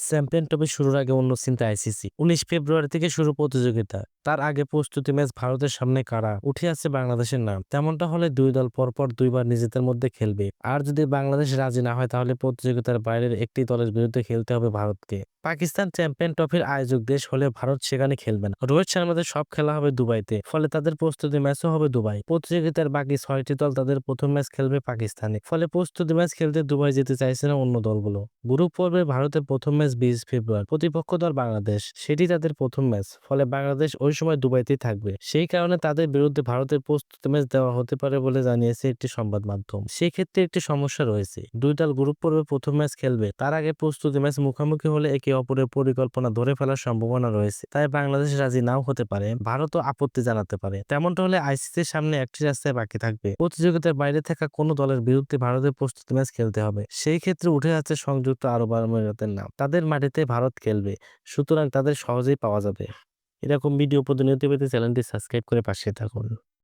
Champion trophy শুরুর আগে অন্য চিন্তা আইসিসি। ১৯ ফেব্রুয়ারি থেকে শুরু প্রতিযোগিতা। তার আগে প্রস্তুতি ম্যাচ ভারতের সামনে কারা উঠে আসছে বাংলাদেশের নাম। তেমনটা হলে দুই দল পরপর দুইবার নিজেদের মধ্যে খেলবে। আর যদি বাংলাদেশ রাজি না হয় তাহলে প্রতিযোগিতার বাইরের একটি দলের বিরুদ্ধে খেলতে হবে ভারতকে। পাকিস্তান চ্যাম্পিয়ন ট্রফির আয়োজক দেশ হলে ভারত সেখানে খেলবে না। রোহিত শর্মাদের সব খেলা হবে দুবাইতে, ফলে তাদের প্রস্তুতি ম্যাচও হবে দুবাই। প্রতিযোগিতার বাকি ৬টি দল তাদের প্রথম ম্যাচ খেলবে পাকিস্তানে, ফলে প্রস্তুতি ম্যাচ খেলতে দুবাই যেতে চাইছে না অন্য দলগুলো। গ্রুপ পর্বে ভারতের প্রথম ম্যাচ ২০ ফেব্রুয়ারি, প্রতিপক্ষ দল বাংলাদেশ, সেটি তাদের প্রথম ম্যাচ, ফলে বাংলাদেশ ওই সময় দুবাইতেই থাকবে। সেই কারণে তাদের বিরুদ্ধে ভারতের প্রস্তুতি ম্যাচ দেওয়া হতে পারে বলে জানিয়েছে একটি সংবাদ মাধ্যম। সেই ক্ষেত্রে একটি সমস্যা রয়েছে, দুই দল গ্রুপ পর্বে প্রথম ম্যাচ খেলবে, তার আগে প্রস্তুতি ম্যাচ মুখোমুখি হলে একে অপরের পরিকল্পনা ধরে ফেলার সম্ভাবনা রয়েছে। তাই বাংলাদেশ রাজি নাও হতে পারে, ভারতও আপত্তি জানাতে পারে। তেমনটা হলে আইসিসির সামনে একটি রাস্তায় বাকি থাকবে, প্রতিযোগিতার বাইরে থাকা কোনো দলের বিরুদ্ধে ভারতের প্রস্তুতি ম্যাচ খেলতে হবে। সেই ক্ষেত্রে উঠে যাচ্ছে সংযুক্ত আরব আমিরাতের নাম। তাদের মাটিতে ভারত খেলবে, সুতরাং তাদের সহজেই পাওয়া যাবে। এরকম ভিডিও প্রতিনিয়ত পেতে চ্যানেলটি সাবস্ক্রাইব করে পাশে থাকুন।